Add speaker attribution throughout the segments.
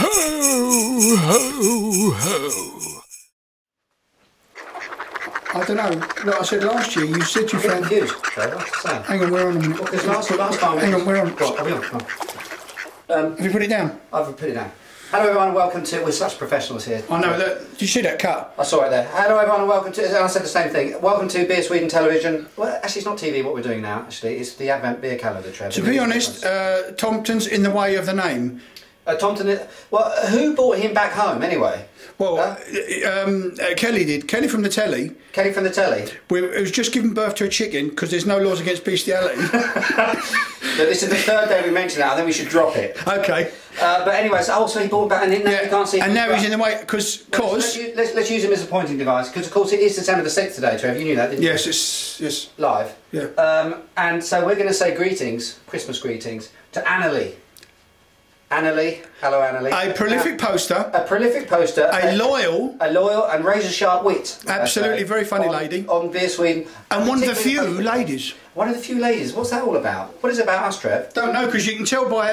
Speaker 1: Ho, ho, ho. I don't know. Like I said last year, you said you found...
Speaker 2: Confused, Trevor.
Speaker 1: Hang on, we're on a minute.
Speaker 2: Because last time...
Speaker 1: Hang on, we're on.
Speaker 2: Right, are we on? Come on.
Speaker 1: Have you put it down?
Speaker 2: I've put it down. Hello everyone, welcome to... We're such professionals here.
Speaker 1: I know that. Did you see that cut?
Speaker 2: I saw it there. Hello everyone and welcome to... And I said the same thing. Welcome to Beer Sweden Television. Well, actually it's not TV what we're doing now, actually. It's the Advent Beer Calendar, Trevor.
Speaker 1: To be honest, Tompton's in the way of the name.
Speaker 2: Tompton... Well, who brought him back home, anyway?
Speaker 1: Well, Kelly did. Kelly from the telly.
Speaker 2: Kelly from the telly?
Speaker 1: It was just giving birth to a chicken because there's no laws against bestiality.
Speaker 2: So this is the third day we mentioned that. I think we should drop it.
Speaker 1: Okay.
Speaker 2: But anyway, so he brought back, and now you can't see.
Speaker 1: And now he's in the way because.
Speaker 2: Let's use him as a pointing device because of course it is December the 6th today, Trev. You knew that, didn't you?
Speaker 1: Yes.
Speaker 2: Live.
Speaker 1: Yeah.
Speaker 2: And so we're going to say greetings, Christmas greetings, to Annalie. Annalie, hello Annalie.
Speaker 1: A prolific poster.
Speaker 2: A prolific poster.
Speaker 1: A loyal
Speaker 2: and razor sharp wit.
Speaker 1: Absolutely, very funny lady.
Speaker 2: On Beer Sweden.
Speaker 1: And one of the few ladies.
Speaker 2: One of the few ladies. What's that all about? What is it about us, Trev?
Speaker 1: Don't know, because you can tell by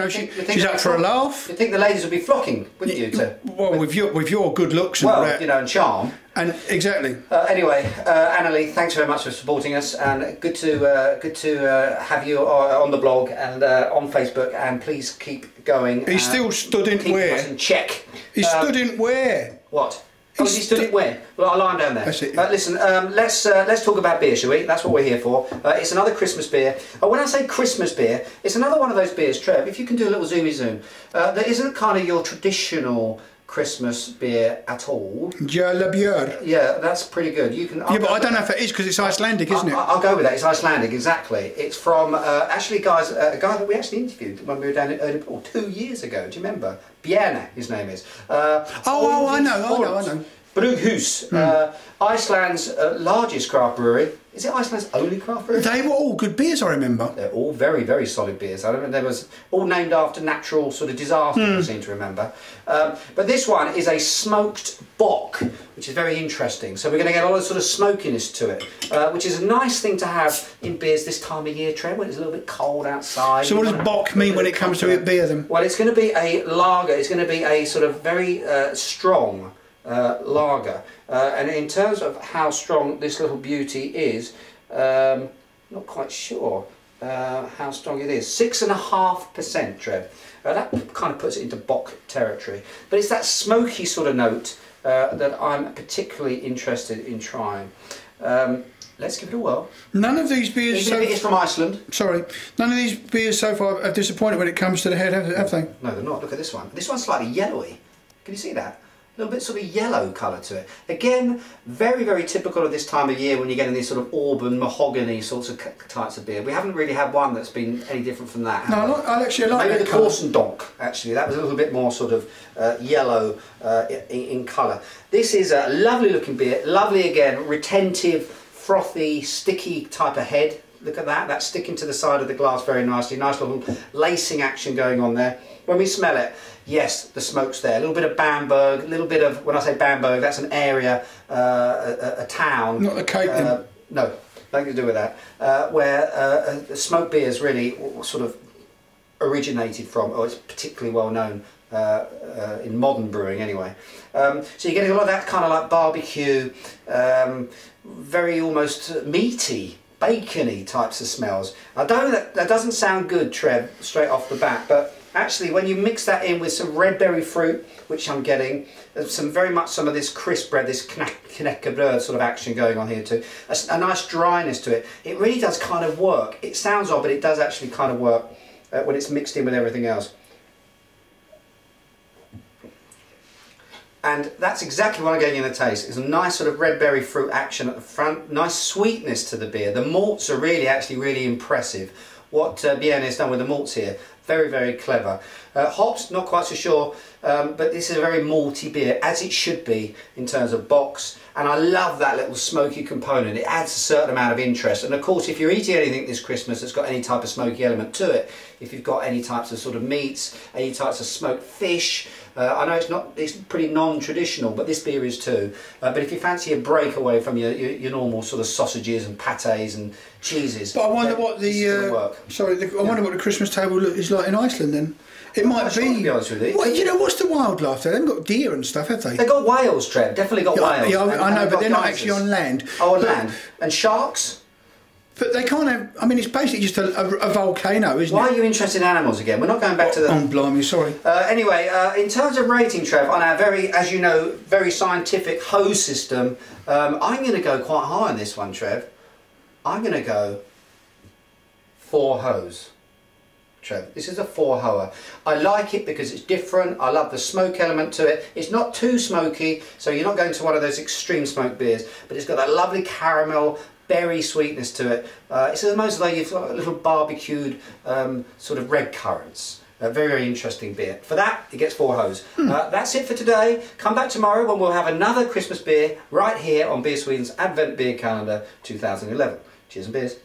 Speaker 1: she's up for a laugh.
Speaker 2: You'd think the ladies would be flocking, wouldn't you?
Speaker 1: Well, with your good looks and all that.
Speaker 2: And charm.
Speaker 1: And exactly.
Speaker 2: Anyway, Annalie, thanks very much for supporting us, and good to have you on the blog and on Facebook. And please keep going.
Speaker 1: He still stood in where?
Speaker 2: Keep us in check.
Speaker 1: He stood in where?
Speaker 2: What? He stood in where? Well, I'll lie him down there.
Speaker 1: That's it.
Speaker 2: Listen, let's talk about beer, shall we? That's what we're here for. It's another Christmas beer. When I say Christmas beer, it's another one of those beers, Trev. If you can do a little zoomy zoom, that isn't kind of your traditional Christmas beer at all.
Speaker 1: Jala Björ.
Speaker 2: Yeah, that's pretty good. You can.
Speaker 1: But I don't know if it is because it's Icelandic, isn't it?
Speaker 2: I'll go with that. It's Icelandic, exactly. It's from actually, guys, a guy that we actually interviewed when we were down in Early Pool 2 years ago. Do you remember? Bjarne, his name is.
Speaker 1: I know.
Speaker 2: Brughus, Iceland's largest craft brewery. Is it Iceland's only craft brewery?
Speaker 1: They were all good beers, I remember.
Speaker 2: They're all very, very solid beers. I remember they was all named after natural sort of disasters, I seem to remember. But this one is a smoked bock, which is very interesting. So we're going to get a lot of sort of smokiness to it, which is a nice thing to have in beers this time of year, Trev, when it's a little bit cold outside.
Speaker 1: So what does bock mean when it comes to beer then?
Speaker 2: Well, it's going to be a lager. It's going to be a sort of very strong lager, and in terms of how strong this little beauty is, not quite sure how strong it is. 6.5%, Trev. That kind of puts it into bock territory, but it's that smoky sort of note that I'm particularly interested in trying. Let's give it a whirl.
Speaker 1: None of these beers
Speaker 2: it's from Iceland.
Speaker 1: Sorry, none of these beers so far have disappointed when it comes to the head, have they?
Speaker 2: No, they're not. Look at this one. This one's slightly yellowy. Can you see that? A little bit sort of yellow colour to it. Again, very, very typical of this time of year when you're getting these sort of auburn, mahogany sorts of types of beer. We haven't really had one that's been any different from that.
Speaker 1: No, I actually like
Speaker 2: maybe
Speaker 1: that
Speaker 2: the
Speaker 1: colour.
Speaker 2: Korsendonk, actually. That was a little bit more sort of yellow in colour. This is a lovely looking beer. Lovely again, retentive, frothy, sticky type of head. Look at that. That's sticking to the side of the glass very nicely. Nice little lacing action going on there. When we smell it, yes, the smoke's there. A little bit of Bamberg, a little bit of, when I say Bamberg, that's an area, a town.
Speaker 1: Not the Cape then?
Speaker 2: No, nothing to do with that. Where smoked beers really sort of originated from, or it's particularly well known in modern brewing anyway. So you're getting a lot of that kind of like barbecue, very almost meaty, bacony types of smells. I don't know, that doesn't sound good, Trev, straight off the bat, but actually when you mix that in with some red berry fruit, which I'm getting, some of this crisp bread, this knäckebröd sort of action going on here too, a nice dryness to it. It really does kind of work. It sounds odd, but it does actually kind of work when it's mixed in with everything else. And that's exactly what I'm getting in the taste. It's a nice sort of red berry fruit action at the front, nice sweetness to the beer. The malts are really impressive. What Bjarne has done with the malts here, very, very clever. Hops, not quite so sure, but this is a very malty beer, as it should be in terms of bocks. And I love that little smoky component. It adds a certain amount of interest. And of course, if you're eating anything this Christmas that's got any type of smoky element to it, if you've got any types of sort of meats, any types of smoked fish, I know it's pretty non-traditional, but this beer is too. But if you fancy a break away from your normal sort of sausages and pâtés and cheeses,
Speaker 1: but I wonder what the I wonder what the Christmas table is like in Iceland then. It might
Speaker 2: sure,
Speaker 1: be.
Speaker 2: to be honest with you.
Speaker 1: Well, you know, what's the wildlife there? They haven't got deer and stuff, have they?
Speaker 2: They've got whales, Trev. Definitely got whales.
Speaker 1: Yeah, I know,
Speaker 2: they've
Speaker 1: but
Speaker 2: got
Speaker 1: they're not
Speaker 2: geysers.
Speaker 1: actually on land.
Speaker 2: Oh, on land. And sharks?
Speaker 1: But they can't have. I mean, it's basically just a volcano, isn't
Speaker 2: Why
Speaker 1: it?
Speaker 2: are you interested in animals again? We're not going back to the...
Speaker 1: Oh, blimey, sorry.
Speaker 2: Anyway, in terms of rating, Trev, on our very, as you know, very scientific hose system, I'm going to go quite high on this one, Trev. I'm going to go 4 hose. Trev, this is a 4-hoer. I like it because it's different. I love the smoke element to it. It's not too smoky, so you're not going to one of those extreme smoke beers, but it's got that lovely caramel, berry sweetness to it. It's almost as though you've got a little barbecued sort of red currants. A very, very interesting beer. For that, it gets 4 hose. That's it for today. Come back tomorrow when we'll have another Christmas beer right here on Beer Sweden's Advent Beer Calendar 2011. Cheers and beers.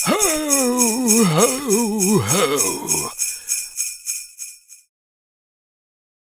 Speaker 3: Ho, ho, ho.